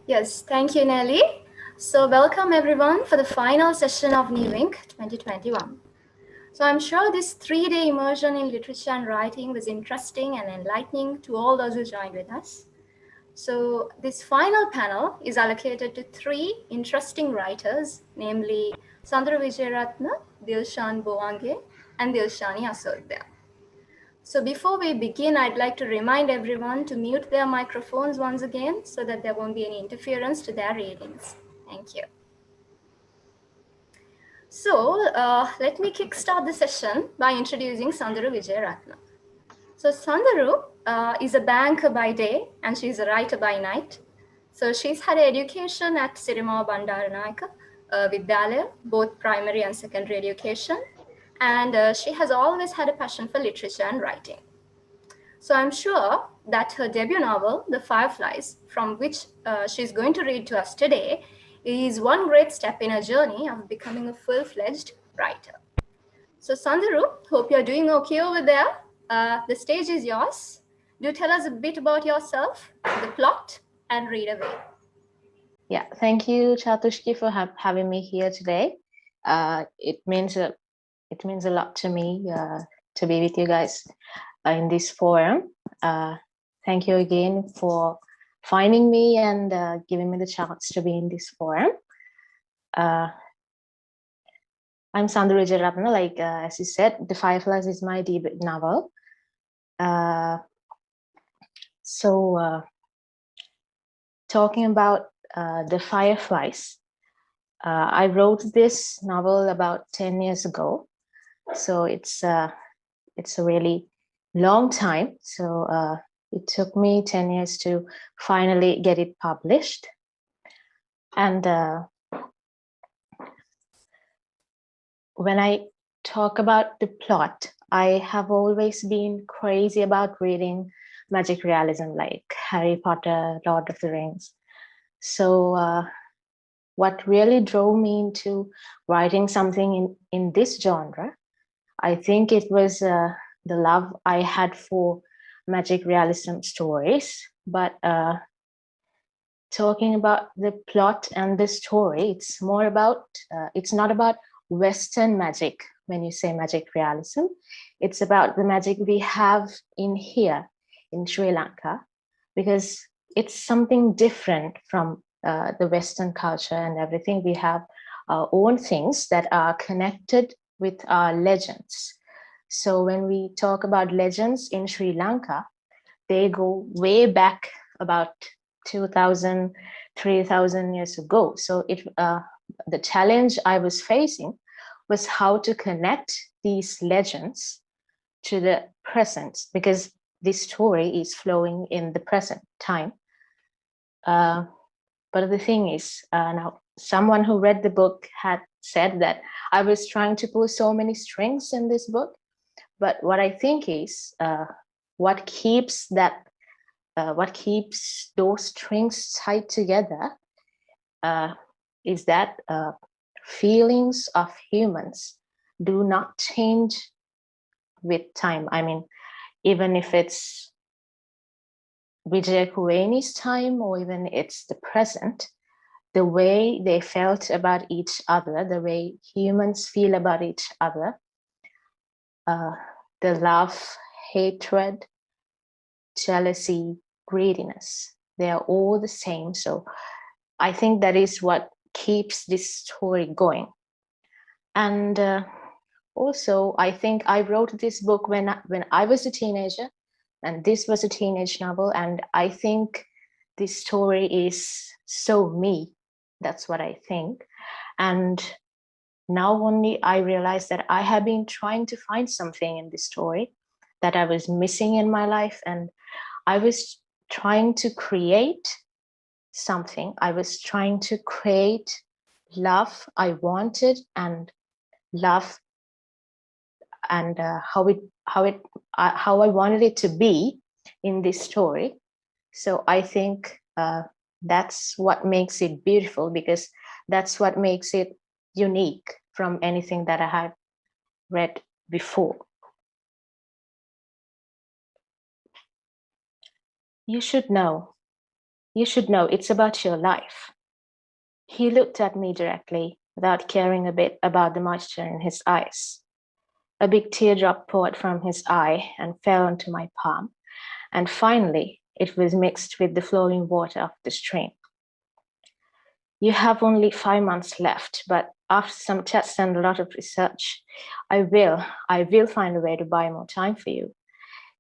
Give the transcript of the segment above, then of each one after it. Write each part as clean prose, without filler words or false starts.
Yes, thank you, Nelly. So welcome everyone for the final session of NEWINC 2021. So I'm sure this 3-day immersion in literature and writing was interesting and enlightening to all those who joined with us. So this final panel is allocated to 3 interesting writers, namely Sandaru Wijerathne, Dilshan Boange, and Dilshani Yasodhya. So before we begin, I'd like to remind everyone to mute their microphones once again so that there won't be any interference to their readings. Thank you. So let me kickstart the session by introducing Sandaru Wijerathne. So Sandaru is a banker by day and she's a writer by night. So she's had education at Sirima Bandaranayaka Vidyalaya, both primary and secondary education. And she has always had a passion for literature and writing. So I'm sure that her debut novel, The Fireflies, from which she's going to read to us today, is one great step in her journey of becoming a full-fledged writer. So Sandaru, hope you're doing okay over there. The stage is yours. Do tell us a bit about yourself, the plot, and read away. Yeah, thank you, Chathushkie, for having me here today. It means a lot to me to be with you guys in this forum. Thank you again for finding me and giving me the chance to be in this forum. I'm Sandaru Wijerathne, like as you said, The Fireflies is my debut novel. Talking about The Fireflies, I wrote this novel about 10 years ago. So it's a really long time. So it took me 10 years to finally get it published. And when I talk about the plot, I have always been crazy about reading magic realism like Harry Potter, Lord of the Rings. So what really drove me into writing something in this genre, I think it was the love I had for magic realism stories. But talking about the plot and the story, it's more about, it's not about Western magic when you say magic realism. It's about the magic we have in here in Sri Lanka, because it's something different from the Western culture and everything. We have our own things that are connected with our legends. So when we talk about legends in Sri Lanka, they go way back about 2,000, 3,000 years ago. So the challenge I was facing was how to connect these legends to the present, because this story is flowing in the present time. But the thing is, now someone who read the book had said that I was trying to pull so many strings in this book. But what I think is, what keeps those strings tied together is that feelings of humans do not change with time. I mean, even if it's Vijay Kueni's time or even it's the present, the way they felt about each other, the way humans feel about each other, the love, hatred, jealousy, greediness, they are all the same. So I think that is what keeps this story going. And also, I think I wrote this book when I was a teenager, and this was a teenage novel. And I think this story is so me. That's what I think. And now only I realized that I have been trying to find something in this story that I was missing in my life. And I was trying to create something. I was trying to create love I wanted, and love and how I wanted it to be in this story. So I think that's what makes it beautiful, because that's what makes it unique from anything that I have read before. You should know You should know it's about your life. He looked at me directly without caring a bit about the moisture in his eyes. A big teardrop poured from his eye and fell onto my palm, and finally it was mixed with the flowing water of the stream. You have only 5 months left, but after some tests and a lot of research, I will find a way to buy more time for you.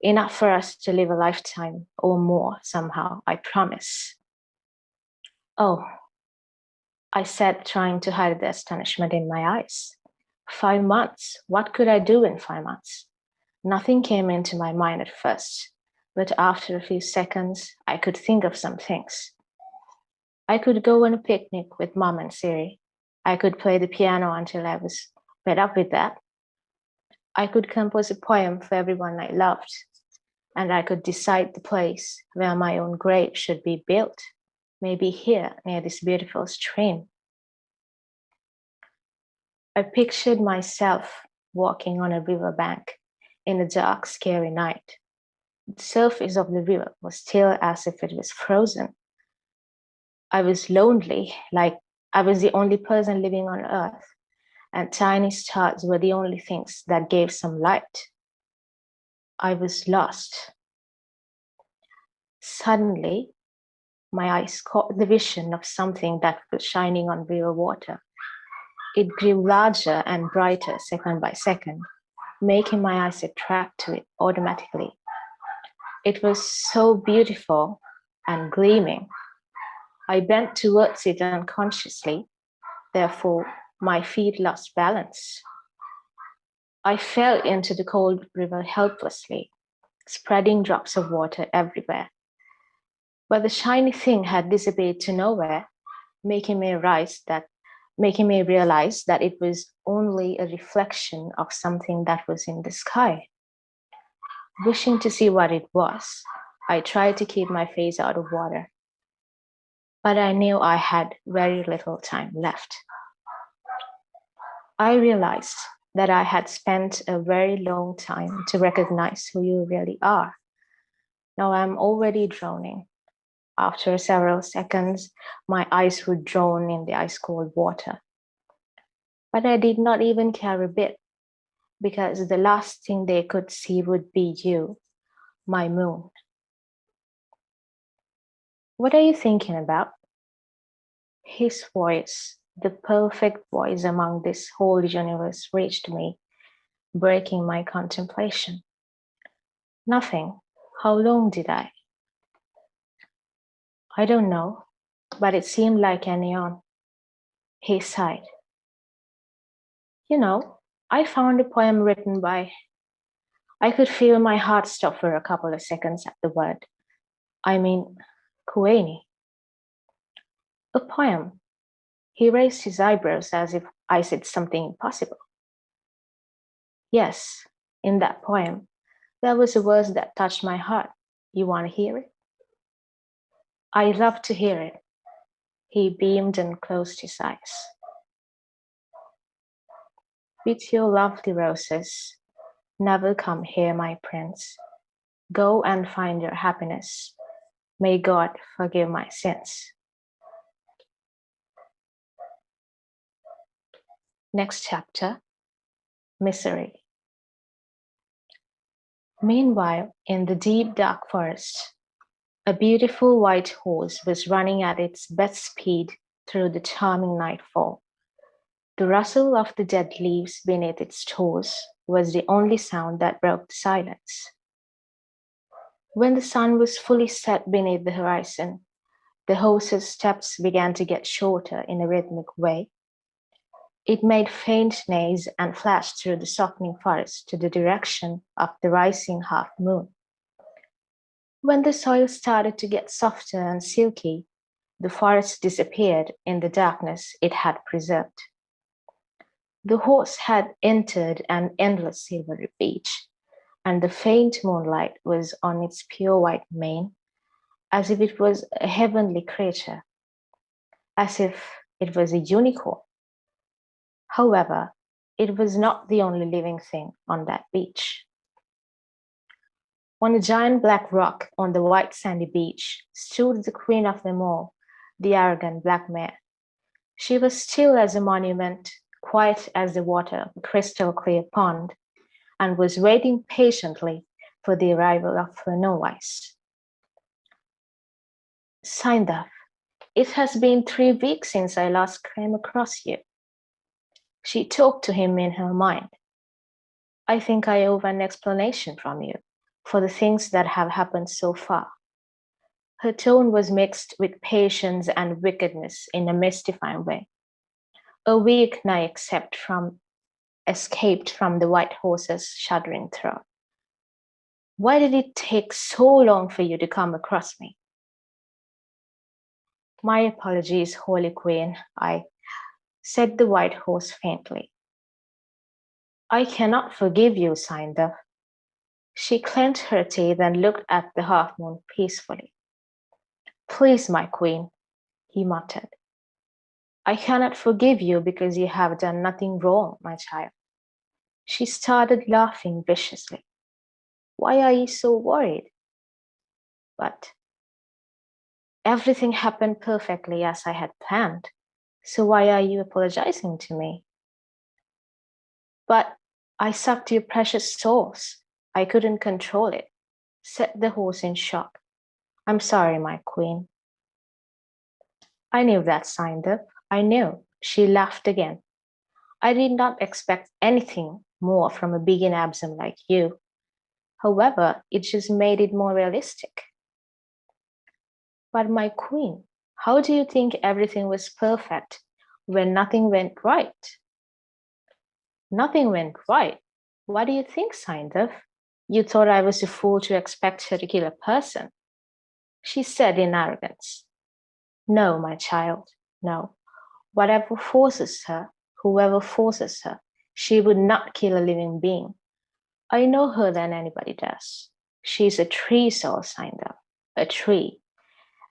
Enough for us to live a lifetime or more somehow, I promise. Oh, I said, trying to hide the astonishment in my eyes. 5 months? What could I do in 5 months? Nothing came into my mind at first, but after a few seconds, I could think of some things. I could go on a picnic with Mom and Siri. I could play the piano until I was fed up with that. I could compose a poem for everyone I loved, and I could decide the place where my own grave should be built, maybe here near this beautiful stream. I pictured myself walking on a riverbank in a dark, scary night. The surface of the river was still as if it was frozen. I was lonely, like I was the only person living on Earth, and tiny stars were the only things that gave some light. I was lost. Suddenly, my eyes caught the vision of something that was shining on river water. It grew larger and brighter second by second, making my eyes attract to it automatically. It was so beautiful and gleaming. I bent towards it unconsciously, therefore, my feet lost balance. I fell into the cold river helplessly, spreading drops of water everywhere. But the shiny thing had disappeared to nowhere, making me realize that it was only a reflection of something that was in the sky. Wishing to see what it was, I tried to keep my face out of water, but I knew I had very little time left. I realized that I had spent a very long time to recognize who you really are. Now I'm already drowning. After several seconds, my eyes would drown in the ice cold water. But I did not even care a bit, because the last thing they could see would be you, my moon. What are you thinking about? His voice, the perfect voice among this whole universe, reached me, breaking my contemplation. Nothing. How long did I? I don't know, but it seemed like an eon. He sighed. You know, I found a poem written by. I could feel my heart stop for a couple of seconds at the word. I mean, Kuwaini. A poem. He raised his eyebrows as if I said something impossible. Yes, in that poem, there was a verse that touched my heart. You want to hear it? I love to hear it. He beamed and closed his eyes. With your lovely roses, never come here, my prince. Go and find your happiness. May God forgive my sins. Next chapter, Misery. Meanwhile, in the deep dark forest, a beautiful white horse was running at its best speed through the charming nightfall. The rustle of the dead leaves beneath its toes was the only sound that broke the silence. When the sun was fully set beneath the horizon, the horse's steps began to get shorter in a rhythmic way. It made faint neighs and flashed through the softening forest to the direction of the rising half moon. When the soil started to get softer and silky, the forest disappeared in the darkness it had preserved. The horse had entered an endless silvery beach, and the faint moonlight was on its pure white mane, as if it was a heavenly creature, as if it was a unicorn. However, it was not the only living thing on that beach. On a giant black rock on the white sandy beach stood the queen of them all, the arrogant black mare. She was still as a monument, quiet as the water of a crystal clear pond, and was waiting patiently for the arrival of her novice. Saindav, it has been 3 weeks since I last came across you. She talked to him in her mind. I think I owe an explanation from you for the things that have happened so far. Her tone was mixed with patience and wickedness in a mystifying way. A weak neigh escaped from the white horse's shuddering throat. Why did it take so long for you to come across me? My apologies, Holy Queen, said the white horse faintly. I cannot forgive you, Saindav. She clenched her teeth and looked at the half-moon peacefully. Please, my queen, he muttered. I cannot forgive you because you have done nothing wrong, my child. She started laughing viciously. Why are you so worried? But everything happened perfectly as I had planned. So why are you apologizing to me? But I sucked your precious sauce. I couldn't control it, said the horse in shock. I'm sorry, my queen. I knew that, Saindav. I knew. She laughed again. I did not expect anything more from a big absent like you. However, it just made it more realistic. But my queen, how do you think everything was perfect when nothing went right? Nothing went right. What do you think, Saindav? You thought I was a fool to expect her to kill a person, she said in arrogance. No, my child, no. Whatever forces her, whoever forces her, she would not kill a living being. I know her than anybody does. She's a tree soul, Saindav, a tree.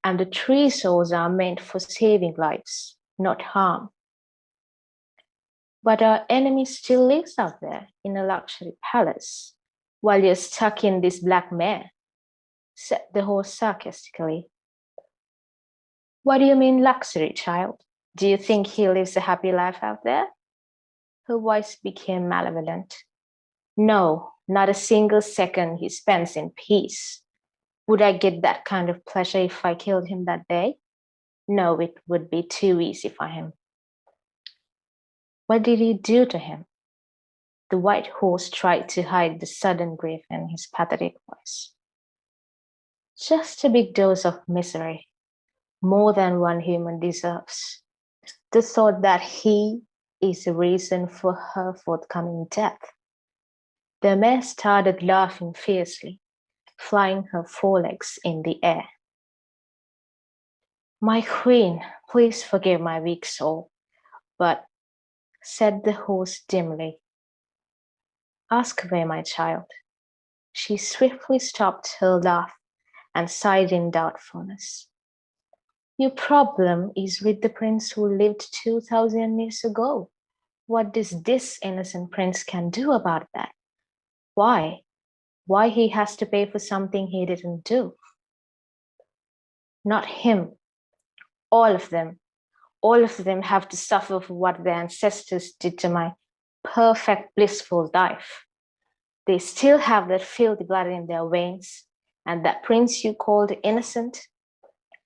And the tree souls are meant for saving lives, not harm. But our enemy still lives out there in a luxury palace, while you're stuck in this black mare, said the horse sarcastically. What do you mean luxury, child? Do you think he lives a happy life out there? Her voice became malevolent. No, not a single second he spends in peace. Would I get that kind of pleasure if I killed him that day? No, it would be too easy for him. What did you do to him? The white horse tried to hide the sudden grief in his pathetic voice. Just a big dose of misery, more than one human deserves. The thought that he is the reason for her forthcoming death. The mare started laughing fiercely, flying her forelegs in the air. My queen, please forgive my weak soul, but, said the horse dimly. Ask away, my child. She swiftly stopped her laugh and sighed in doubtfulness. Your problem is with the prince who lived 2,000 years ago. What does this innocent prince can do about that? Why? Why he has to pay for something he didn't do? Not him. All of them. All of them have to suffer for what their ancestors did to my perfect, blissful life. They still have that filthy blood in their veins, and that prince you called innocent,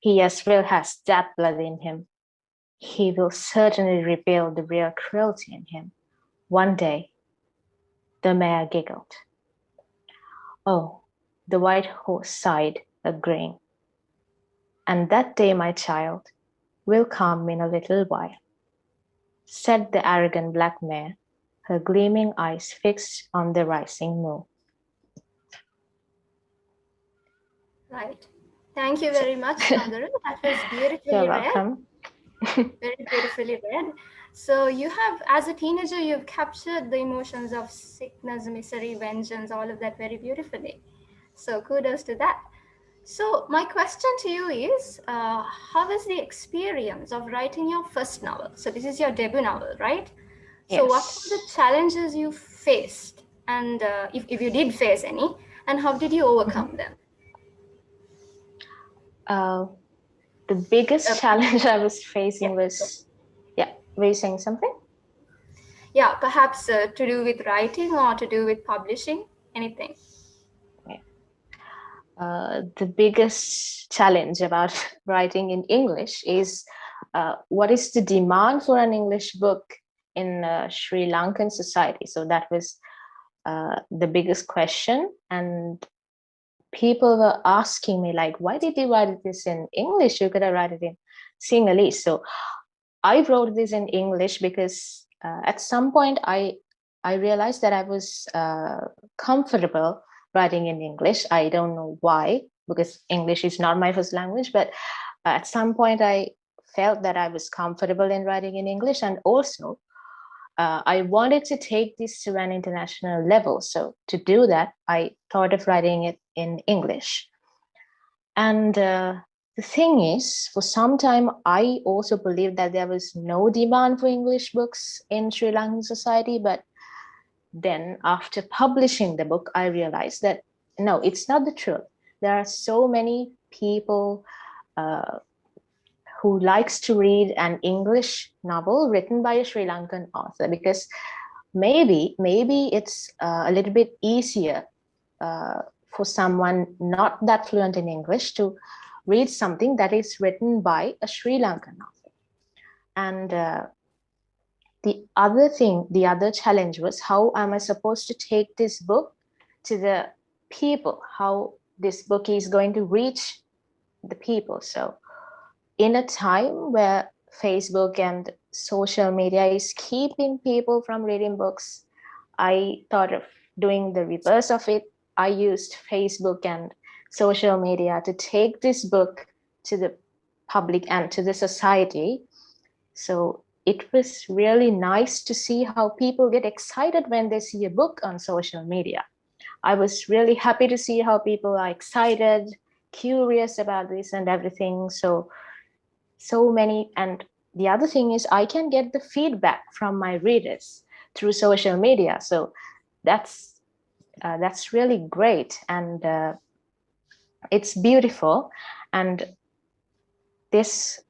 he as well has that blood in him. He will certainly reveal the real cruelty in him. One day, the mare giggled. Oh, the white horse sighed, agreeing. And that day, my child, will come in a little while, said the arrogant black mare, her gleaming eyes fixed on the rising moon. Right. Thank you very much, Sandaru. That was beautifully You're read. welcome. Very beautifully read. So you have, as a teenager, you've captured the emotions of sickness, misery, vengeance, all of that very beautifully. So kudos to that. So my question to you is, how was the experience of writing your first novel? So this is your debut novel, right? So what were the Yes. challenges you faced? And if you did face any, and how did you overcome them? The biggest challenge I was facing Yeah, was, yeah, were you saying something? yeah, perhaps to do with writing or to do with publishing, anything. Yeah. The biggest challenge about writing in English is what is the demand for an English book in Sri Lankan society? So that was the biggest question. And people were asking me, like, why did you write this in English? You could have write it in Sinhalese. So I wrote this in English because at some point I realized that I was comfortable writing in English. I don't know why, because English is not my first language, but at some point I felt that I was comfortable in writing in English, and also I wanted to take this to an international level. So to do that, I thought of writing it in English. And the thing is, for some time, I also believed that there was no demand for English books in Sri Lankan society. But then, after publishing the book, I realized that no, it's not the truth. There are so many people uh, who likes to read an English novel written by a Sri Lankan author, because maybe it's a little bit easier uh, for someone not that fluent in English to read something that is written by a Sri Lankan author. And the other challenge was, how am I supposed to take this book to the people? How this book is going to reach the people? So in a time where Facebook and social media is keeping people from reading books, I thought of doing the reverse of it. I used Facebook and social media to take this book to the public and to the society. So it was really nice to see how people get excited when they see a book on social media. I was really happy to see how people are excited, curious about this and everything. So many. And the other thing is, I can get the feedback from my readers through social media. So that's really great, and it's beautiful. And this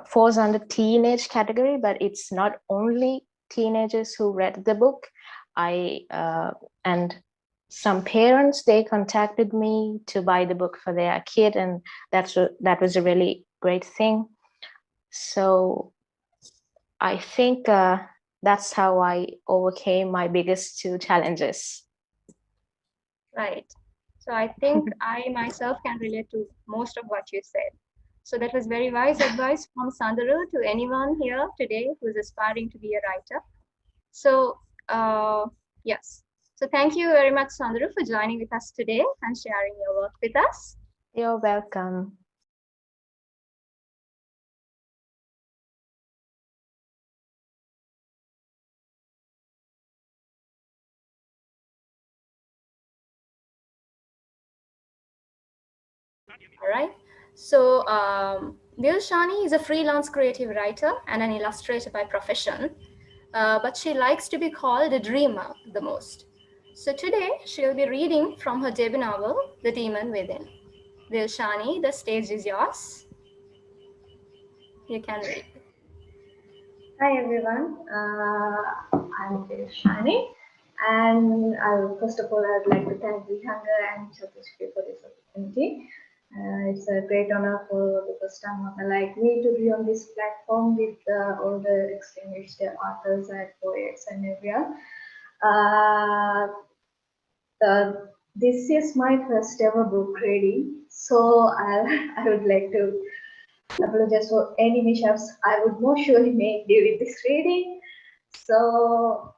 falls under teenage category, but it's not only teenagers who read the book. I and some parents, they contacted me to buy the book for their kid, and that was a really great thing. So I think that's how I overcame my biggest two challenges. Right. So I think I myself can relate to most of what you said. So that was very wise advice from Sandaru to anyone here today who's aspiring to be a writer. So, yes. So thank you very much, Sandaru, for joining with us today and sharing your work with us. You're welcome. All right. So, Dilshani is a freelance creative writer and an illustrator by profession, but she likes to be called a dreamer the most. So today she'll be reading from her debut novel, The Demon Within. Dilshani, the stage is yours. You can read. Hi everyone, I'm Dilshani, and first of all I'd like to thank Vihanga and Chathushkie for this opportunity. It's a great honor for the first time like me to be on this platform with all the extinguished authors and poets and everyone. Uh, this is my first ever book reading, so I would like to apologize for any mishaps I would most surely make during this reading. So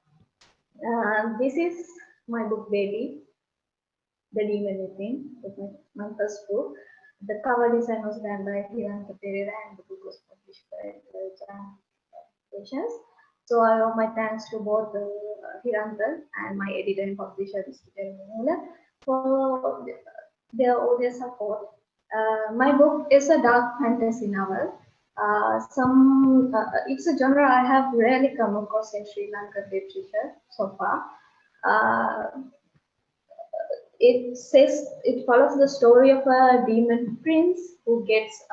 this is my book, Baby, The Demon Within, my first book. The cover design was done by Hiranta Pereira and the book was published by Dilshan Publications. So I owe my thanks to both Hiranta and my editor and publisher, Mr. Jeremy for their support. My book is a dark fantasy novel. It's a genre I have rarely come across in Sri Lankan literature so far. Uh, it follows the story of a demon prince who gets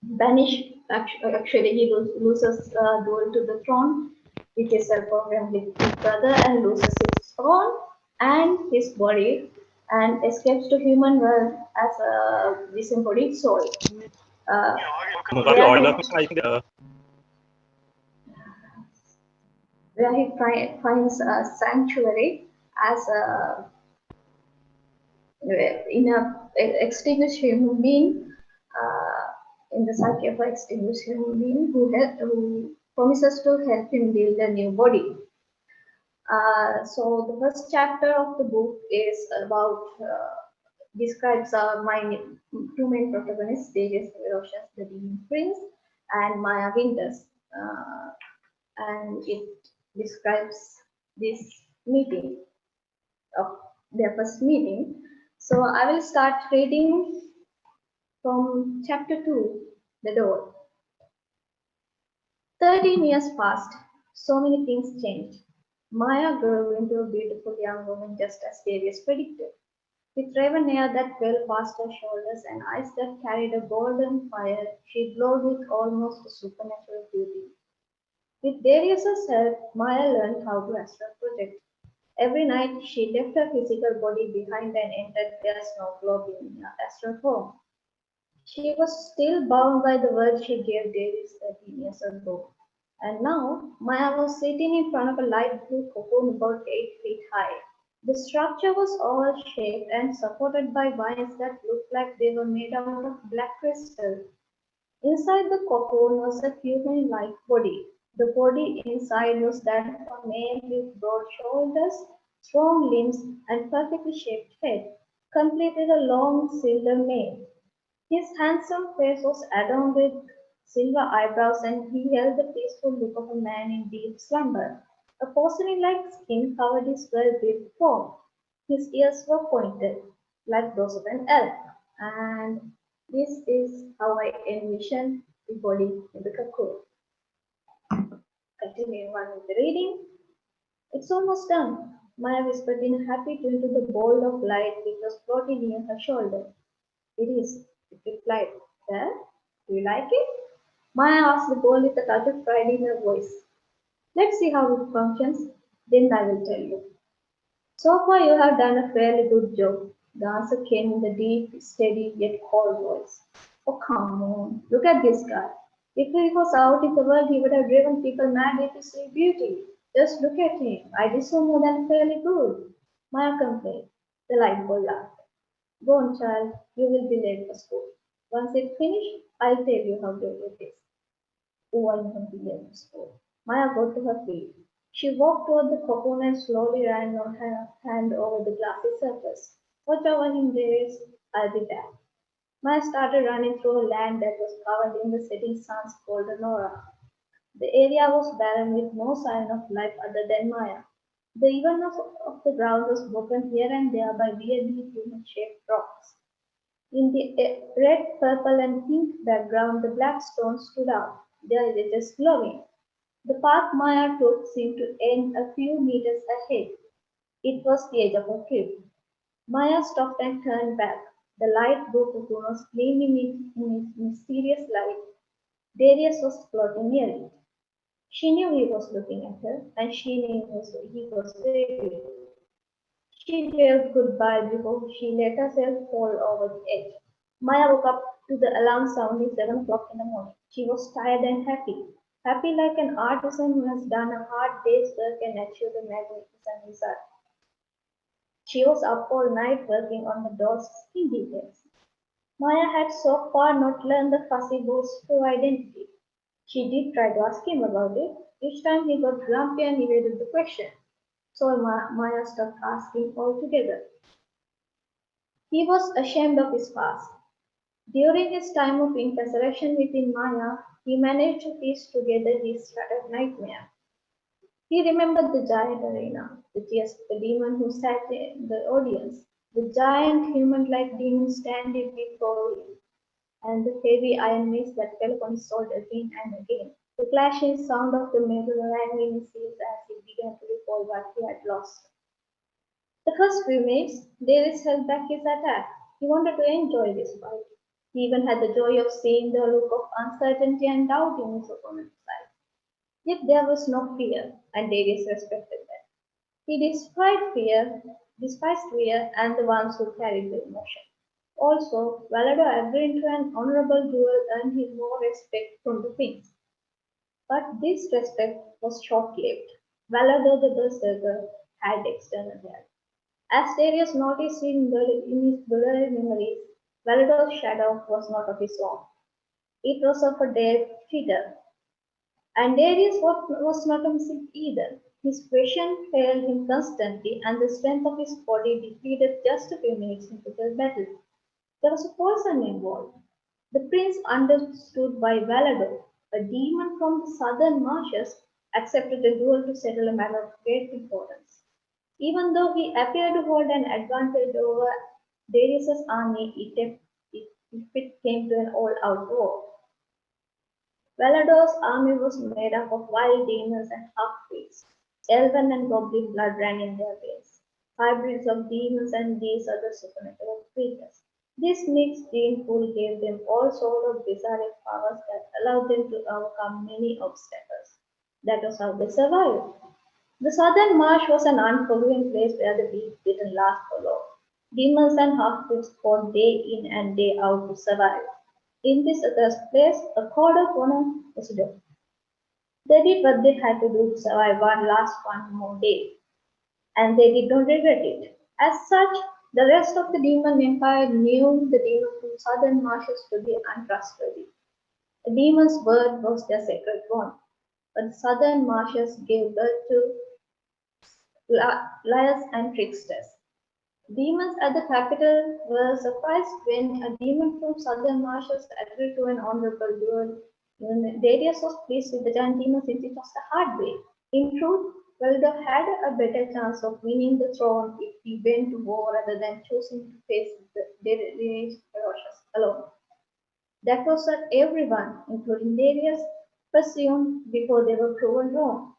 banished. Actually, he loses duel to the throne, which is self-programmed with his brother, and loses his throne and his body, and escapes to human world as a disembodied soul. Uh, where he, where he finds a sanctuary as a in a extinguished human being, in the psyche of an extinguished human being who promises to help him build a new body. So the first chapter of the book is about describes my two main protagonists, Darius Ferocious, the Demon Prince, and Maya Winters, and it describes this meeting of their first meeting. So I will start reading from chapter 2, The Door. 13 years passed. So many things changed. Maya grew into a beautiful young woman just as Darius predicted, with raven hair that fell past her shoulders and eyes that carried a golden fire. She glowed with almost supernatural beauty. With Darius's help, Maya learned how to astral project. Every night she left her physical body behind and entered their snow globe in her astral form. She was still bound by the word she gave Darius 13 years ago. And now Maya was sitting in front of a light blue cocoon about 8 feet high. The structure was oval shaped and supported by vines that looked like they were made out of black crystal. Inside the cocoon was a human-like body. The body inside was that of a male with broad shoulders, strong limbs, and perfectly shaped head, complete with a long silver mane. His handsome face was adorned with silver eyebrows, and he held the peaceful look of a man in deep slumber. A porcelain-like skin covered his well-built form. His ears were pointed, like those of an elk, and this is how I envision the body in the cocoon. Continuing on with the reading. It's almost done. Maya whispered in a happy tune to the ball of light which was floating near her shoulder. It is, it replied. Well, do you like it? Maya asked the ball with a touch of pride in her voice. Let's see how it functions, then I will tell you. So far you have done a fairly good job. The answer came in the deep, steady, yet cold voice. Oh, come on, look at this guy. If he was out in the world, he would have driven people mad with his beauty. Just look at him. I did so more than fairly good. Maya complained. The light bulb laughed. Go on, child. You will be late for school. Once it's finished, I'll tell you how great it is. Oh, I won't be late for school. Maya got to her feet. She walked toward the cocoon and slowly ran her hand over the glassy surface. Watch over him, Darius. I'll be back. Maya started running through a land that was covered in the setting sun's golden aura. The area was barren with no sign of life other than Maya. The evenness of the ground was broken here and there by weirdly human-shaped rocks. In the red, purple, and pink background, the black stones stood out, their edges glowing. The path Maya took seemed to end a few meters ahead. It was the edge of a cliff. Maya stopped and turned back. The light blue cocoon was gleaming in its mysterious light. Darius was floating near it. She knew he was looking at her, and she knew he was very beautiful. She waved goodbye before she let herself fall over the edge. Maya woke up to the alarm sounding 7 o'clock in the morning. She was tired and happy. Happy like an artisan who has done a hard day's work and achieved a magnificent result. She was up all night working on the doll's skin details. Maya had so far not learned the fussy boy's true identity. She did try to ask him about it. Each time he got grumpy and evaded the question. So Maya stopped asking altogether. He was ashamed of his past. During his time of incarceration within Maya, he managed to piece together his shattered nightmare. He remembered the giant arena, the demon who sat in the audience, the giant human-like demon standing before him, and the heavy iron mace that fell upon his sword again and again. The clashing sound of the metal rang in his ears as he began to recall what he had lost. The first few minutes, Darius held back his attack. He wanted to enjoy this fight. He even had the joy of seeing the look of uncertainty and doubt in his opponent's eyes. Yet there was no fear, and Darius respected that. He despised fear and the ones who carried the emotion. Also, Valado agreeing to an honorable duel earned him more respect from the prince. But this respect was short-lived. Valado the Berserker had external help. As Darius noticed in his blurry memories, Valado's shadow was not of his own. It was of a dead feeder. And Darius was not himself either. His vision failed him constantly, and the strength of his body depleted just a few minutes into the battle. There was a poison involved. The prince, understood by Valado, a demon from the southern marshes, accepted a duel to settle a matter of great importance. Even though he appeared to hold an advantage over Darius's army if it came to an all-out war. Valado's army was made up of wild demons and half-breeds. Elven and goblin blood ran in their veins. Hybrids of demons and these other supernatural creatures. This mixed gene pool gave them all sorts of bizarre powers that allowed them to overcome many obstacles. That was how they survived. The southern marsh was an unforgiving place where the beast didn't last for long. Demons and half-breeds fought day in and day out to survive. In this accursed place, a code of honor was due. They did what they had to do to survive one more day, and they did not regret it. As such, the rest of the demon empire knew the demon from southern marshes to be untrustworthy. A demon's word was their sacred bond, but the southern marshes gave birth to liars and tricksters. Demons at the capital were surprised when a demon from southern marshes agreed to an honorable duel. Even Darius was pleased with the giant demon since it was the hard way. In truth, Velda had a better chance of winning the throne if he went to war rather than choosing to face the Darius ferocious alone. That was what everyone, including Darius, presumed before they were proven wrong.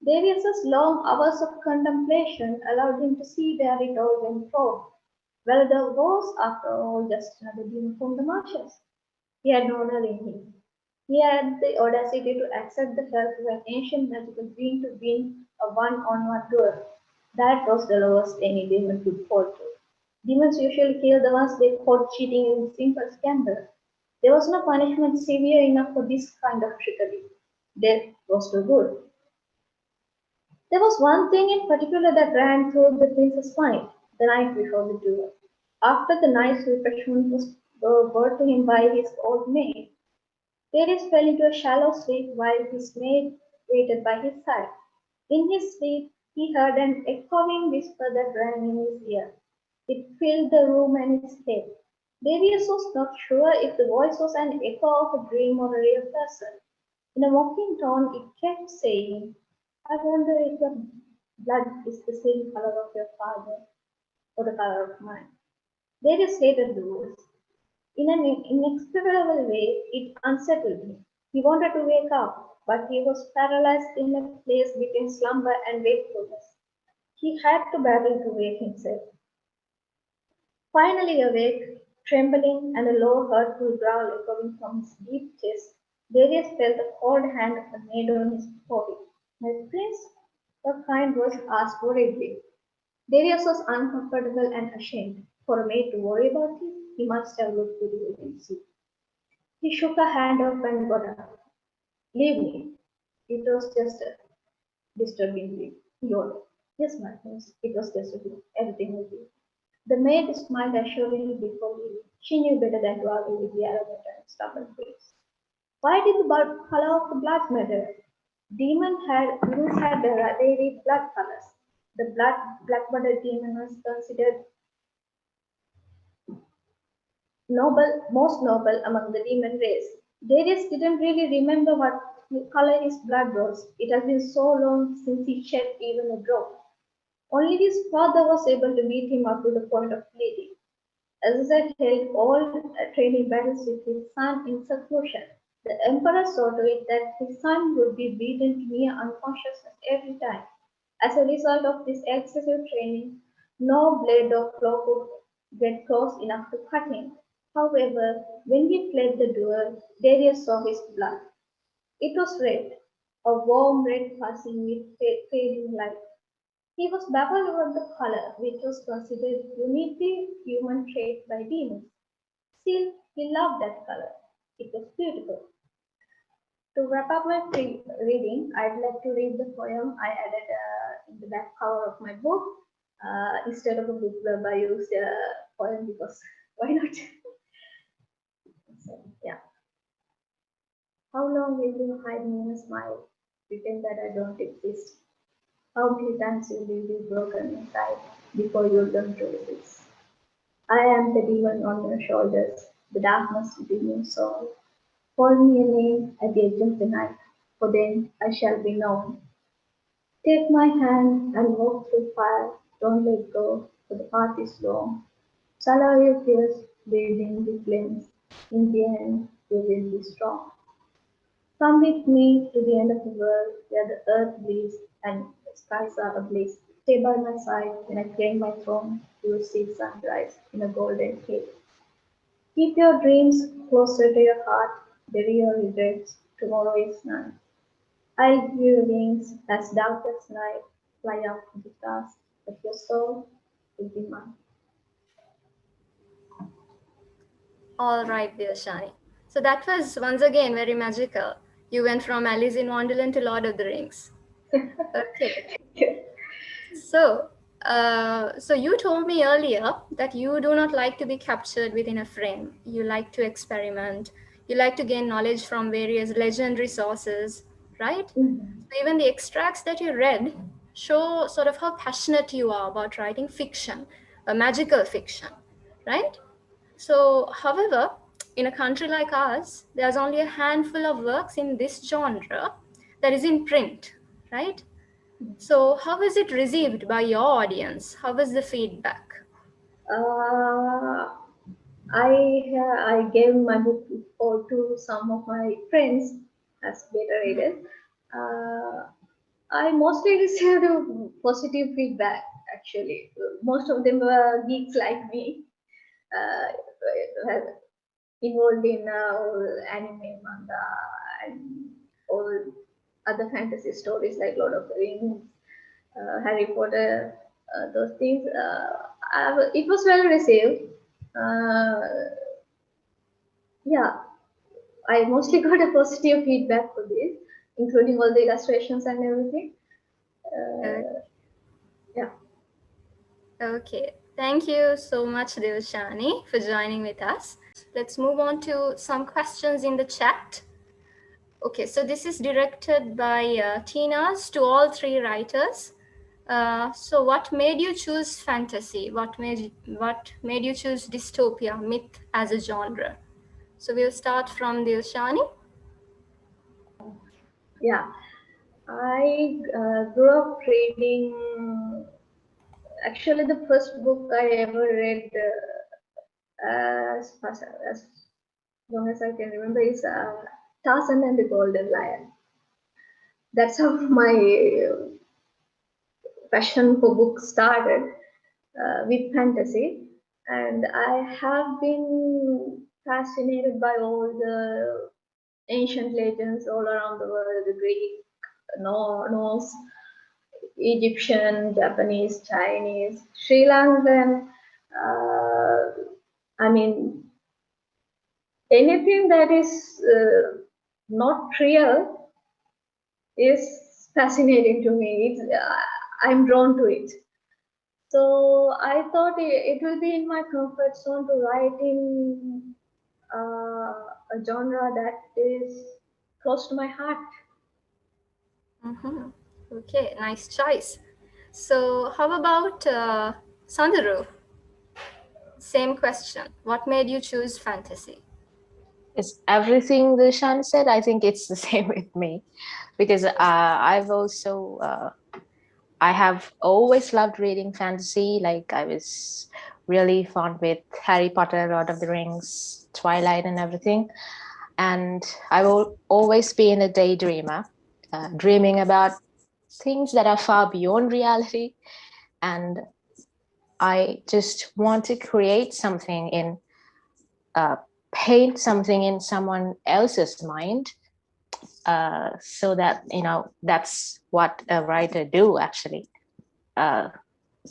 Darius's long hours of contemplation allowed him to see where it all went wrong. Velda was, after all, just another demon from the marshes. He had no honor in him. He had the audacity to accept the help of an ancient magical being to win a one-on-one duel. That was the lowest any demon could fall to. Demons usually kill the ones they caught cheating in simple scandal. There was no punishment severe enough for this kind of trickery. Death was too good. There was one thing in particular that ran through the prince's mind the night before the duel. After the night's refreshment was brought to him by his old maid, Darius fell into a shallow sleep while his maid waited by his side. In his sleep, he heard an echoing whisper that rang in his ear. It filled the room and his head. Darius was not sure if the voice was an echo of a dream or a real person. In a mocking tone, it kept saying, I wonder if your blood is the same color of your father or the color of mine. Darius hated the voice. In an inexplicable way, it unsettled him. He wanted to wake up, but he was paralyzed in a place between slumber and wakefulness. He had to battle to wake himself. Finally awake, trembling and a low, hurtful growl echoing from his deep chest, Darius felt the cold hand of the maid on his forehead. My prince, her kind voice asked worriedly. Darius was uncomfortable and ashamed. For a maid to worry about him, he must have looked pretty good in sleep. He shook her hand off and got up. Leave me. It was just a disturbing dream. He ordered. Yes, my prince, it was just a dream. Everything will be. The maid smiled assuringly before leaving. She knew better than to argue with the arrogant and stubborn prince. Why did the color of the blood matter? Demons had varied blood colors. The black-blooded demon was considered most noble among the demon race. Darius didn't really remember what color his blood was. It had been so long since he shed even a drop. Only his father was able to beat him up to the point of bleeding. Azazet held all training battles with his son in seclusion. The emperor saw to it that his son would be beaten to near unconsciousness every time. As a result of this excessive training, No blade or claw could get close enough to cut him. However, when he fled the duel, Darius saw his blood. It was red, a warm red passing with fading light. He was baffled over the color, which was considered uniquely human trait by demons. Still, he loved that color. It was beautiful. To wrap up my reading, I'd like to read the poem I added in the back cover of my book. Instead of a book blurb, I used a poem because why not? So, yeah. How long will you hide me in a smile? Pretend that I don't exist. How many times will you be broken inside before you learn to resist? I am the demon on your shoulders, the darkness within your soul. Call me a name at the edge of the night, for then I shall be known. Take my hand and walk through fire. Don't let go, for the path is long. Swallow your fears, breathing the flames. In the end, you will be strong. Come with me to the end of the world, where the earth bleeds and the skies are ablaze. Stay by my side when I claim my throne. You will see sunrise in a golden cave. Keep your dreams closer to your heart. Bury your regrets. Tomorrow is none. I'll give you wings as dark as night. Fly up to the stars, but your soul will be mine. All right, Dilshani. So that was once again very magical. You went from Alice in Wonderland to Lord of the Rings. Okay. So, so you told me earlier that you do not like to be captured within a frame. You like to experiment. You like to gain knowledge from various legendary sources, right? Mhm. So even the extracts that you read show sort of how passionate you are about writing fiction, a magical fiction, right? So, however, in a country like ours, there's only a handful of works in this genre that is in print, right? So, how was it received by your audience? How was the feedback? Uh, I gave my book to some of my friends as beta readers. Uh, I mostly received positive feedback. Actually, most of them were geeks like me, well, involved in all anime, manga, and all other fantasy stories like Lord of the Rings, Harry Potter, those things. It was well received. Uh, yeah, I mostly got a positive feedback for this, including all the illustrations and everything. Uh, Yeah. Okay, thank you so much, Dilshani, for joining with us. Let's move on to some questions in the chat. Okay, so this is directed by Tina's to all three writers. So, what made you choose fantasy? What made you choose dystopia, myth as a genre? So, we'll start from Dilshani. Yeah, I grew up reading. Actually, the first book I ever read, as long as I can remember, is Tarzan and the Golden Lion. That's how my passion for books started with fantasy, and I have been fascinated by all the ancient legends all around the world: the Greek, Norse, Egyptian, Japanese, Chinese, Sri Lankan. I mean, anything that is not real is fascinating to me. I'm drawn to it. So I thought it will be in my comfort zone to write in a genre that is close to my heart. Mm-hmm. Okay, nice choice. So, how about Sandaru? Same question. What made you choose fantasy? Is everything the Shan said? I think it's the same with me because I have always loved reading fantasy. Like I was really fond with Harry Potter, Lord of the Rings, Twilight, and everything. And I will always been a daydreamer, dreaming about things that are far beyond reality. And I just want to create something paint something in someone else's mind, so that, that's what a writer do actually,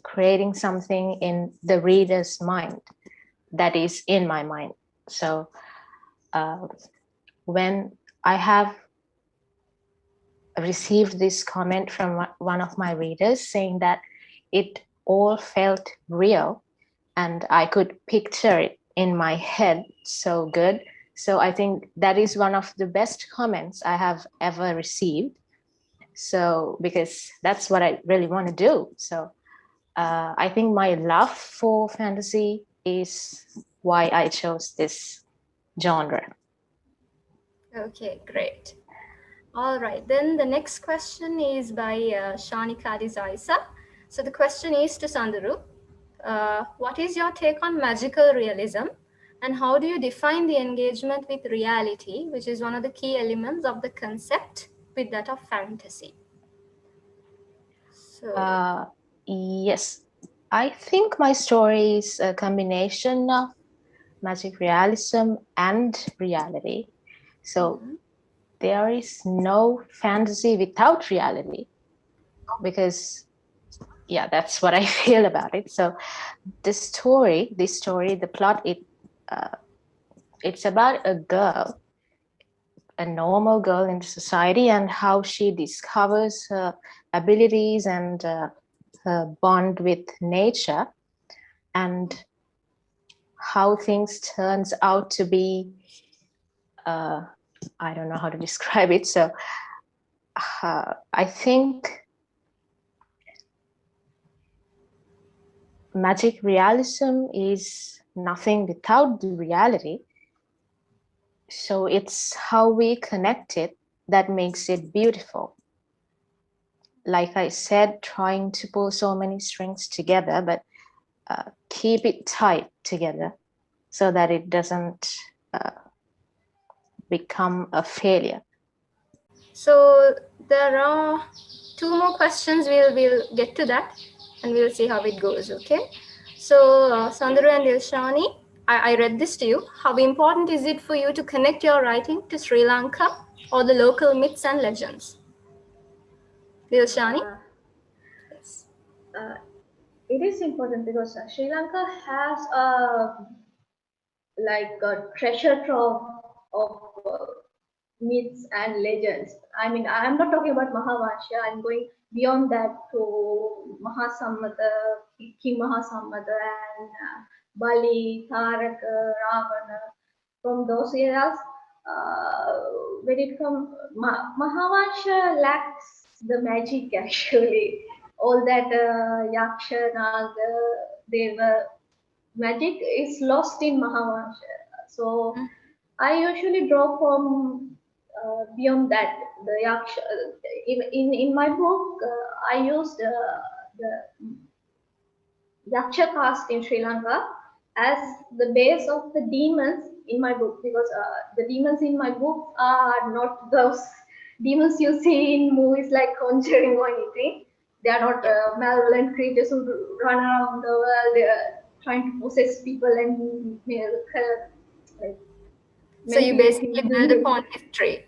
creating something in the reader's mind that is in my mind. So when I have received this comment from one of my readers saying that it all felt real and I could picture it in my head so good. So I think that is one of the best comments I have ever received. So because that's what I really want to do. So I think my love for fantasy is why I chose this genre. Okay, great. All right, then the next question is by Shanika Dizaisa. So the question is to Sandaru. What is your take on magical realism, and how do you define the engagement with reality, which is one of the key elements of the concept with that of fantasy? So, Yes, I think my story is a combination of magic realism and reality. So there is no fantasy without reality, because yeah, that's what I feel about it. So this story, the plot, it's about a girl, a normal girl in society, and how she discovers her abilities and her bond with nature, and how things turns out to be. I don't know how to describe it. So I think magic realism is nothing without the reality. So it's how we connect it that makes it beautiful. Like I said, trying to pull so many strings together, but keep it tight together so that it doesn't become a failure. so there are two more questions. We'll get to that, and we'll see how it goes. Okay. So Sandaru and Dilshani, I read this to you. How important is it for you to connect your writing to Sri Lanka or the local myths and legends? Dilshani? Uh, Yes. uh, it is important because Sri Lanka has a treasure trove of myths and legends. I mean, I'm not talking about Mahavansha. I'm going beyond that to Mahasammata, King Mahasammata, and Bali, Taraka, Ravana. From those eras, when it comes, Mahavansha lacks the magic actually. All that Yaksha, Naga, they were magic is lost in Mahavansha. So I usually draw from beyond that. The Yaksha, in my book, I used the Yaksha caste in Sri Lanka as the base of the demons in my book, because the demons in my book are not those demons you see in movies like Conjuring or anything. They are not malevolent creatures who run around the world trying to possess people and like So you manipulate basically human build beings. upon history,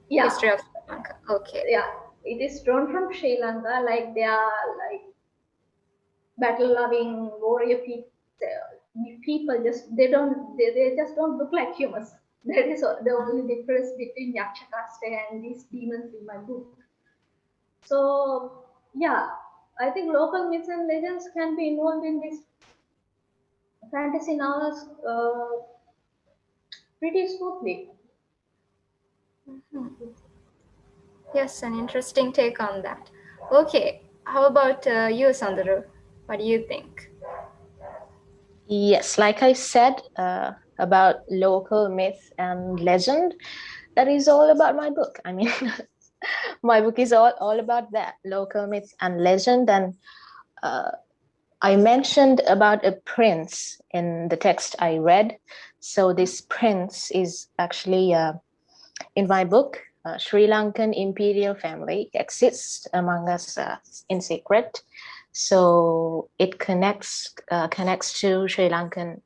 Yeah, history of Sri Lanka. Okay. yeah. It is drawn from Sri Lanka, like they are like battle-loving warrior people. People just they just don't look like humans. That is the only difference between Yaksha caste and these demons in my book. So yeah, I think local myths and legends can be involved in these fantasy novels pretty smoothly. Yes, an interesting take on that. Okay, how about you, Sandaru? What do you think? Yes, like I said about local myth and legend, that is all about my book. I mean, my book is all about that, local myth and legend. And I mentioned about a prince in the text I read. So this prince is actually in my book. Sri Lankan imperial family exists among us in secret. So it connects to Sri Lankan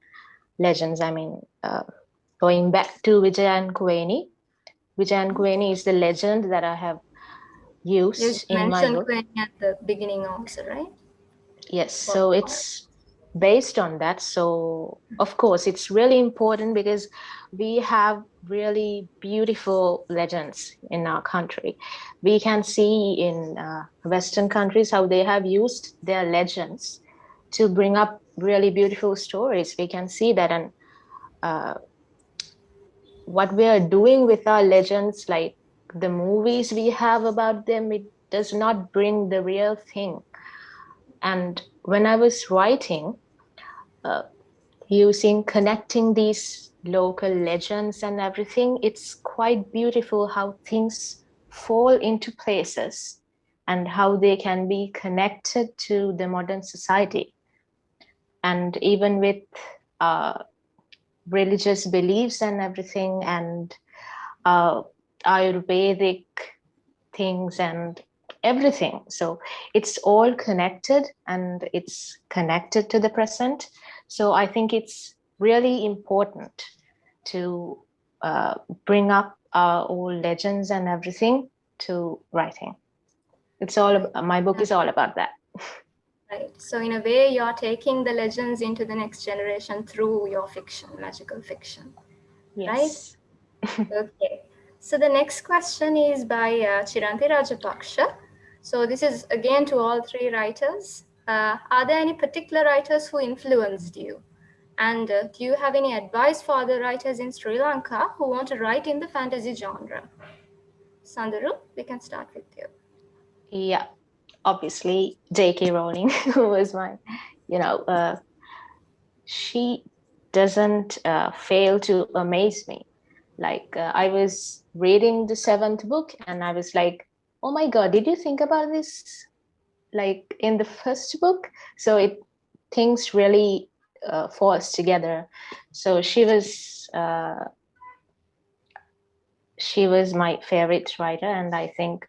legends. I mean, going back to Vijaya Kuweni. Vijaya Kuweni is the legend that I have You used in my mentioned book. Queen at the beginning also, right? Yes, For so it's based on that. So of course, it's really important because we have really beautiful legends in our country. We can see in Western countries how they have used their legends to bring up really beautiful stories. We can see that, and uh, what we are doing with our legends, like the movies we have about them, it does not bring the real thing. And when I was writing, uh, using connecting these local legends and everything, it's quite beautiful how things fall into places and how they can be connected to the modern society. And even with uh, religious beliefs and everything, and uh, Ayurvedic things and everything. So it's all connected and it's connected to the present. So I think it's really important to uh, bring up our old legends and everything to writing. It's all right. my book is all about that. Right. So in a way, you're taking the legends into the next generation through your fiction, magical fiction, right? Yes. Okay. So the next question is by Chiranti Rajapaksha. So this is again to all three writers. Are there any particular writers who influenced you? And do you have any advice for other writers in Sri Lanka who want to write in the fantasy genre? Sandaru, we can start with you. Yeah, obviously J.K. Rowling, who was my, you know, she doesn't fail to amaze me. Like I was reading the seventh book and I was like, oh my God, did you think about this like in the first book? So it things really falls together. So she was my favorite writer, and I think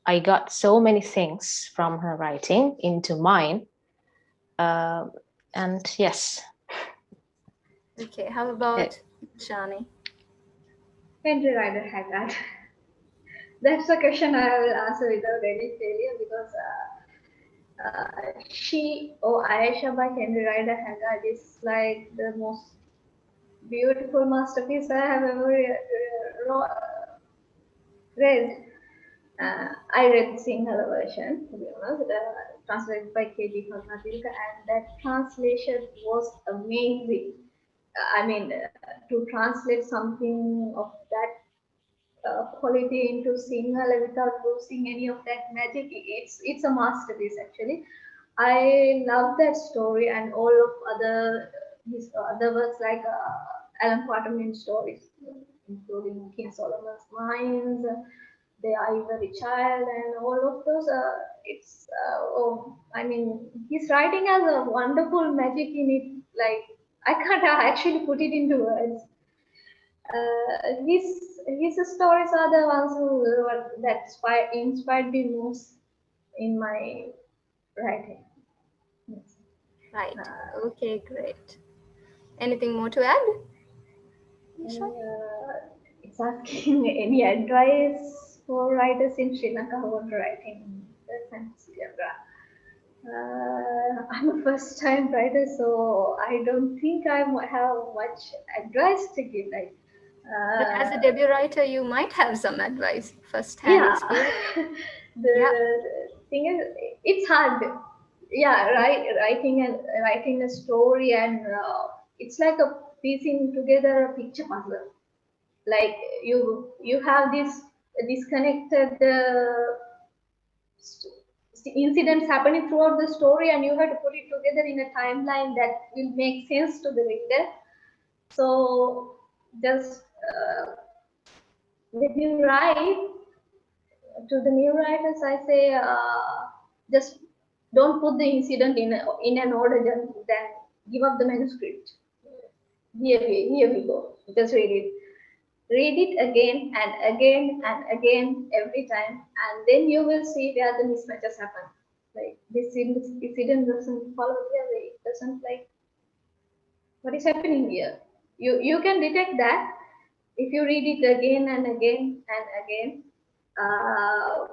I got so many things from her writing into mine. Uh, and yes, Okay, how uh, about Shani? Henry Rider Haggard. That's a question I will answer without any failure because she or Aisha by Henry Rider Haggard is like the most beautiful masterpiece I have ever read. I read the Sinhala version, to be honest, translated by K.G. Karnatilka, and that translation was amazing. I mean, to translate something of that quality into Sinhala without losing any of that magic, it's a masterpiece actually. I love that story and all of his other works like Alan Quatermain stories, including King Solomon's Mines, The Ivory Child, and all of those. I mean, his writing has a wonderful magic in it. Like I can't actually put it into words. His stories are the ones that inspired me most in my writing. Yes. Right. Uh, Okay, great. Anything more to add, Isha? it's asking any advice for writers in Sri Lanka who want to write in the fantasy genre. I'm a first time writer, so I don't think I have much advice to give. Like, But as a uh, debut writer, you might have some advice, first-hand yeah, experience. Yeah, the thing is, it's hard. Yeah, writing a story, and it's like a piecing together a picture puzzle. Like you have this disconnected incidents happening throughout the story, and you have to put it together in a timeline that will make sense to the reader. So just when you write to the new writers, I say just don't put the incident in an order, then give up the manuscript. Here we go, just read it again and again and again every time, and then you will see where the mismatches happen. this incident doesn't follow their way. It doesn't like what is happening here. You can detect that if you read it again and again and again. Uh,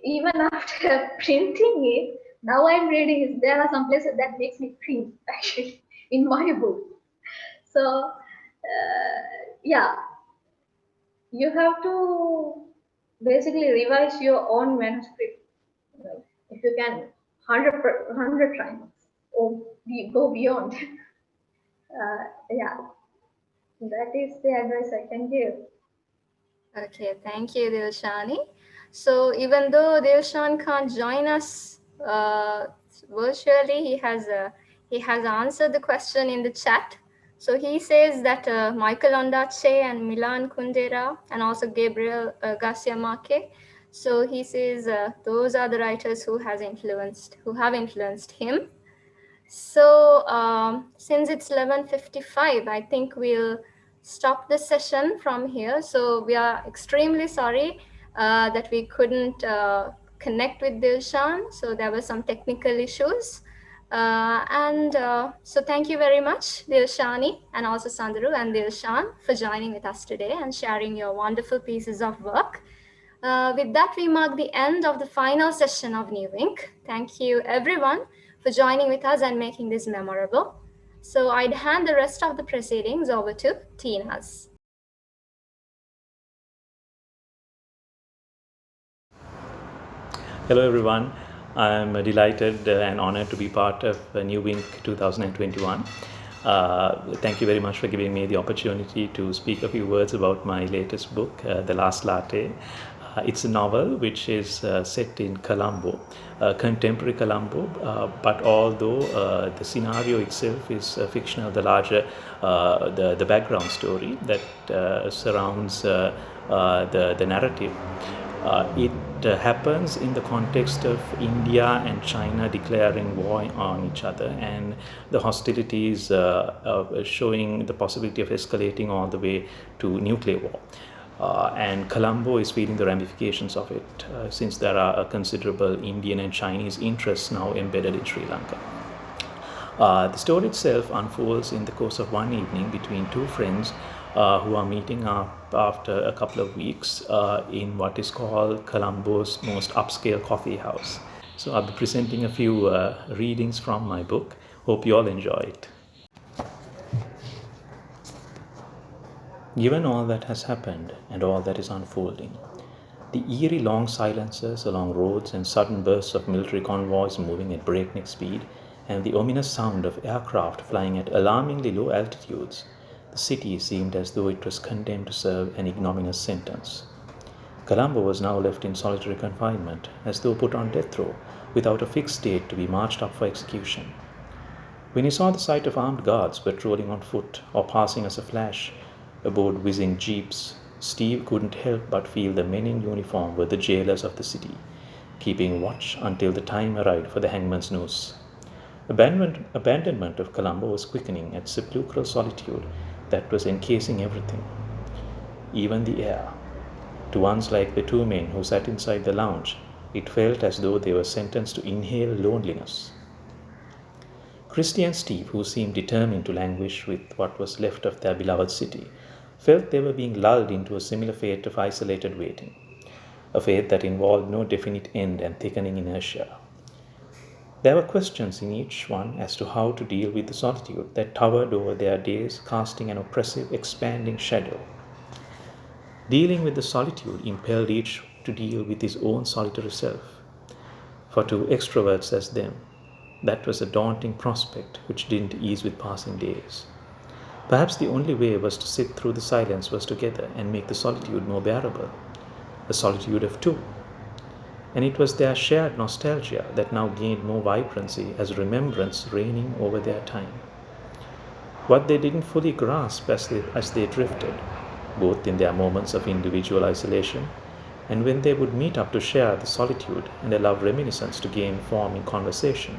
Even after printing it, now I'm reading it. There are some places that makes me cringe actually in my book. So yeah, you have to basically revise your own manuscript. If you can, 100 times or go beyond. Yeah, that is the advice I can give. Okay, thank you, Dilshani. So even though Dilshan can't join us virtually, he has answered the question in the chat. So he says that Michael Ondaatje and Milan Kundera and also Gabriel Garcia Marquez. So he says those are the writers who have influenced him. So since it's 11:55, I think we'll stop the session from here. So we are extremely sorry that we couldn't connect with Dilshan. So there were some technical issues. So thank you very much, Dilshani, and also Sandaru and Dilshan for joining with us today and sharing your wonderful pieces of work. With that, we mark the end of the final session of New Ink. Thank you, everyone, for joining with us and making this memorable. So I'd hand the rest of the proceedings over to Tina's. Hello everyone, I'm delighted and honored to be part of New Wink 2021. Thank you very much for giving me the opportunity to speak a few words about my latest book, The Last Latte. It's a novel which is set in Colombo, contemporary Colombo, but although the scenario itself is fictional, the larger, the background story that surrounds the narrative. It happens in the context of India and China declaring war on each other, and the hostilities showing the possibility of escalating all the way to nuclear war. And Colombo is feeling the ramifications of it, since there are a considerable Indian and Chinese interests now embedded in Sri Lanka. The story itself unfolds in the course of one evening between two friends who are meeting up after a couple of weeks in what is called Colombo's most upscale coffee house. So I'll be presenting a few readings from my book. Hope you all enjoy it. Given all that has happened and all that is unfolding, the eerie long silences along roads and sudden bursts of military convoys moving at breakneck speed, and the ominous sound of aircraft flying at alarmingly low altitudes, the city seemed as though it was condemned to serve an ignominious sentence. Colombo was now left in solitary confinement, as though put on death row, without a fixed date to be marched up for execution. When he saw the sight of armed guards patrolling on foot or passing as a flash aboard whizzing jeeps, Steve couldn't help but feel the men in uniform were the jailers of the city, keeping watch until the time arrived for the hangman's noose. Abandonment of Colombo was quickening at sepulchral solitude that was encasing everything, even the air. To ones like the two men who sat inside the lounge, it felt as though they were sentenced to inhale loneliness. Christy and Steve, who seemed determined to languish with what was left of their beloved city, felt they were being lulled into a similar fate of isolated waiting, a fate that involved no definite end and thickening inertia. There were questions in each one as to how to deal with the solitude that towered over their days, casting an oppressive, expanding shadow. Dealing with the solitude impelled each to deal with his own solitary self. For two extroverts as them, that was a daunting prospect which didn't ease with passing days. Perhaps the only way was to sit through the silence was together and make the solitude more bearable, a solitude of two. And it was their shared nostalgia that now gained more vibrancy as remembrance reigning over their time. What they didn't fully grasp as they drifted, both in their moments of individual isolation and when they would meet up to share the solitude and allow reminiscence to gain form in conversation,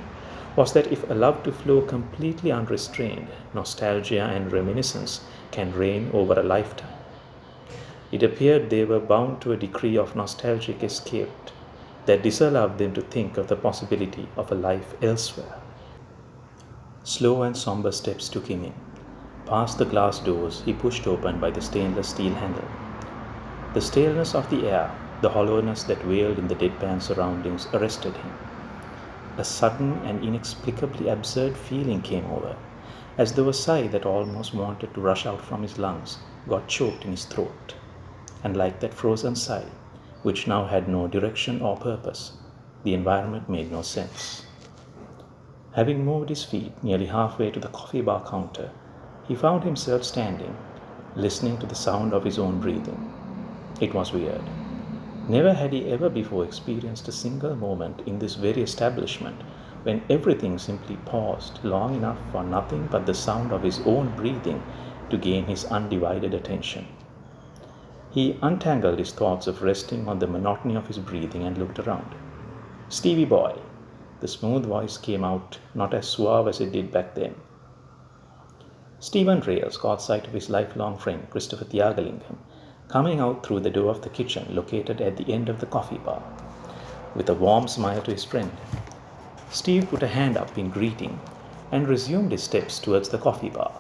was that if allowed to flow completely unrestrained, nostalgia and reminiscence can reign over a lifetime. It appeared they were bound to a decree of nostalgic escape, that disallowed them to think of the possibility of a life elsewhere. Slow and somber steps took him in, past the glass doors he pushed open by the stainless steel handle. The staleness of the air, the hollowness that wailed in the deadpan surroundings arrested him. A sudden and inexplicably absurd feeling came over, as though a sigh that almost wanted to rush out from his lungs got choked in his throat. And like that frozen sigh, which now had no direction or purpose, the environment made no sense. Having moved his feet nearly halfway to the coffee bar counter, he found himself standing, listening to the sound of his own breathing. It was weird. Never had he ever before experienced a single moment in this very establishment when everything simply paused long enough for nothing but the sound of his own breathing to gain his undivided attention. He untangled his thoughts of resting on the monotony of his breathing and looked around. "Stevie boy," the smooth voice came out, not as suave as it did back then. Stephen Rales caught sight of his lifelong friend, Christopher Thiagalingam, coming out through the door of the kitchen located at the end of the coffee bar. With a warm smile to his friend, Steve put a hand up in greeting and resumed his steps towards the coffee bar.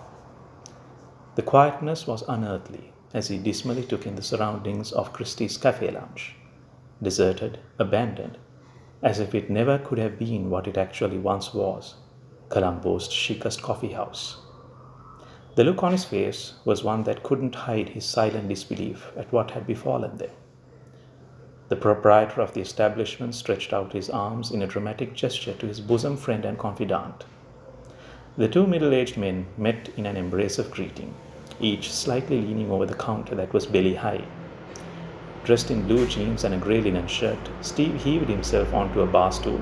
The quietness was unearthly as he dismally took in the surroundings of Christie's Cafe Lounge. Deserted, abandoned, as if it never could have been what it actually once was, Colombo's chicest coffee house. The look on his face was one that couldn't hide his silent disbelief at what had befallen them. The proprietor of the establishment stretched out his arms in a dramatic gesture to his bosom friend and confidant. The two middle-aged men met in an embrace of greeting, each slightly leaning over the counter that was belly high. Dressed in blue jeans and a grey linen shirt, Steve heaved himself onto a bar stool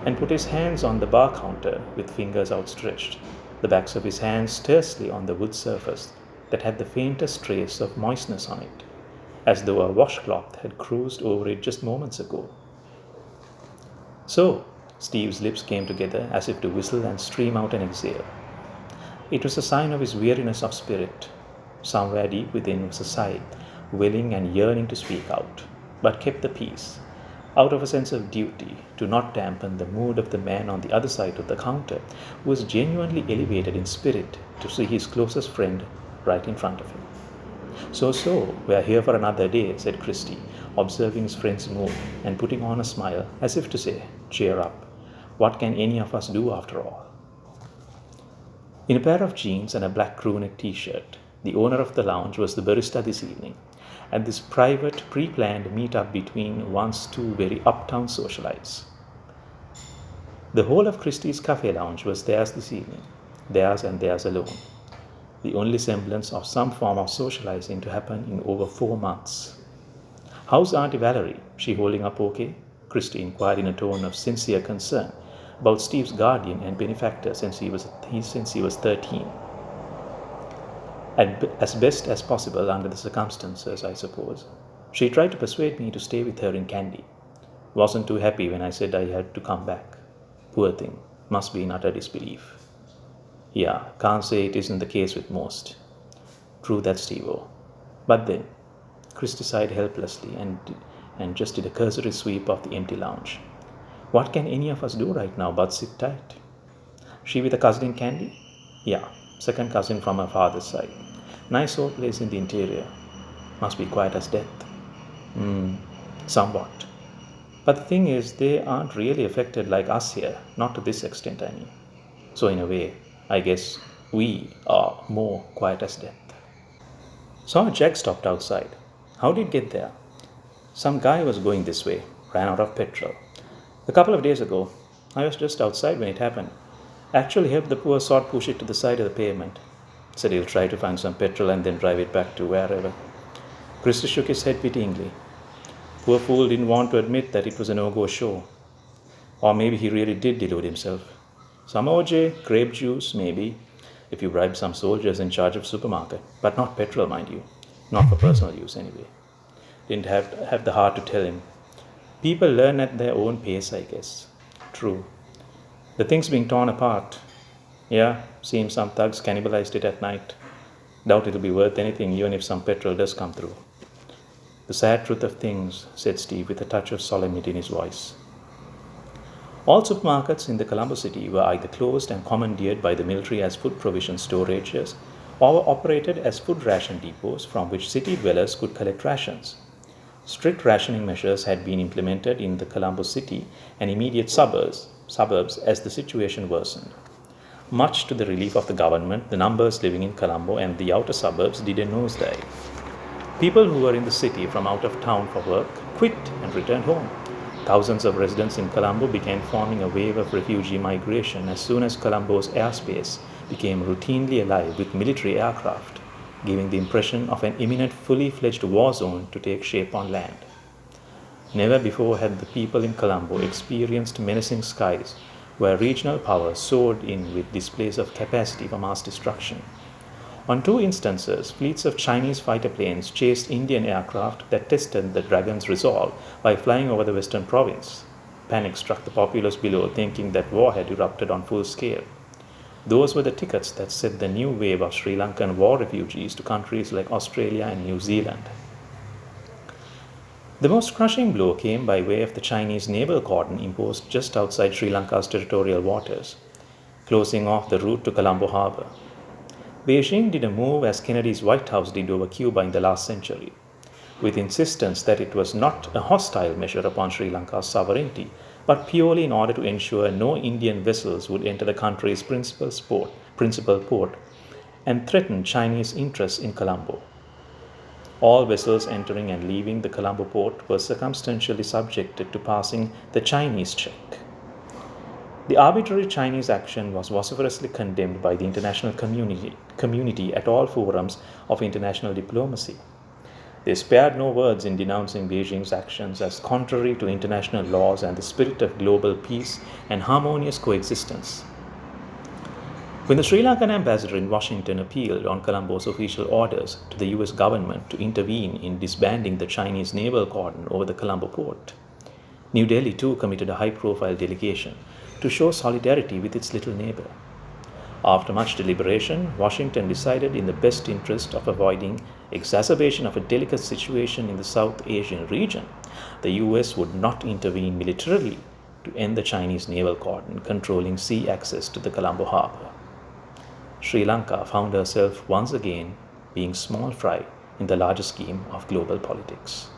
and put his hands on the bar counter with fingers outstretched, the backs of his hands tersely on the wood surface that had the faintest trace of moistness on it, as though a washcloth had cruised over it just moments ago. "So," Steve's lips came together as if to whistle and stream out an exhale. It was a sign of his weariness of spirit. Somewhere deep within was a sigh, willing and yearning to speak out, but kept the peace, out of a sense of duty to not dampen the mood of the man on the other side of the counter, who was genuinely elevated in spirit to see his closest friend right in front of him. So, we're here for another day," said Christie, observing his friend's mood and putting on a smile as if to say, "Cheer up. What can any of us do after all?" In a pair of jeans and a black crewneck t-shirt, the owner of the lounge was the barista this evening, at this private, pre-planned meet-up between once two very uptown socialites. The whole of Christie's Cafe Lounge was theirs this evening, theirs and theirs alone. The only semblance of some form of socializing to happen in over 4 months. "How's Auntie Valerie? She holding up okay?" Christie inquired in a tone of sincere concern about Steve's guardian and benefactor since he was 13. As best as possible under the circumstances, I suppose. She tried to persuade me to stay with her in Kandy. Wasn't too happy when I said I had to come back. Poor thing, must be in utter disbelief. Yeah, can't say it isn't the case with most. True that, Steve-o. But then, Christie sighed helplessly and just did a cursory sweep of the empty lounge. What can any of us do right now but sit tight? She with a cousin in Kandy? Yeah, second cousin from her father's side. Nice old place in the interior. Must be quiet as death. Somewhat. But the thing is, they aren't really affected like us here, not to this extent, I mean. So in a way, I guess we are more quiet as death. Saw a jag stopped outside. How did it get there? Some guy was going this way, ran out of petrol. A couple of days ago, I was just outside when it happened. Actually helped the poor sod push it to the side of the pavement. Said he'll try to find some petrol and then drive it back to wherever. Christie shook his head pityingly. Poor fool didn't want to admit that it was a no-go show. Or maybe he really did delude himself. Some OJ, grape juice, maybe, if you bribe some soldiers in charge of supermarket. But not petrol, mind you. Not for personal use, anyway. Didn't have the heart to tell him. People learn at their own pace, I guess. True. The thing's being torn apart. Yeah, seems some thugs cannibalized it at night. Doubt it'll be worth anything even if some petrol does come through. "The sad truth of things," said Steve with a touch of solemnity in his voice. All supermarkets in the Colombo city were either closed and commandeered by the military as food provision storages or were operated as food ration depots from which city dwellers could collect rations. Strict rationing measures had been implemented in the Colombo city and immediate suburbs as the situation worsened. Much to the relief of the government, the numbers living in Colombo and the outer suburbs did a nosedive. People who were in the city from out of town for work quit and returned home. Thousands of residents in Colombo began forming a wave of refugee migration as soon as Colombo's airspace became routinely alive with military aircraft, giving the impression of an imminent fully fledged war zone to take shape on land. Never before had the people in Colombo experienced menacing skies where regional powers soared in with displays of capacity for mass destruction. On 2 instances, fleets of Chinese fighter planes chased Indian aircraft that tested the Dragon's resolve by flying over the western province. Panic struck the populace below, thinking that war had erupted on full scale. Those were the tickets that set the new wave of Sri Lankan war refugees to countries like Australia and New Zealand. The most crushing blow came by way of the Chinese naval cordon imposed just outside Sri Lanka's territorial waters, closing off the route to Colombo harbour. Beijing did a move as Kennedy's White House did over Cuba in the last century, with insistence that it was not a hostile measure upon Sri Lanka's sovereignty, but purely in order to ensure no Indian vessels would enter the country's principal port and threaten Chinese interests in Colombo. All vessels entering and leaving the Colombo port were circumstantially subjected to passing the Chinese check. The arbitrary Chinese action was vociferously condemned by the international community at all forums of international diplomacy. They spared no words in denouncing Beijing's actions as contrary to international laws and the spirit of global peace and harmonious coexistence. When the Sri Lankan ambassador in Washington appealed on Colombo's official orders to the US government to intervene in disbanding the Chinese naval cordon over the Colombo port, New Delhi too committed a high-profile delegation to show solidarity with its little neighbor. After much deliberation, Washington decided in the best interest of avoiding exacerbation of a delicate situation in the South Asian region, the US would not intervene militarily to end the Chinese naval cordon controlling sea access to the Colombo harbour. Sri Lanka found herself once again being small fry in the larger scheme of global politics.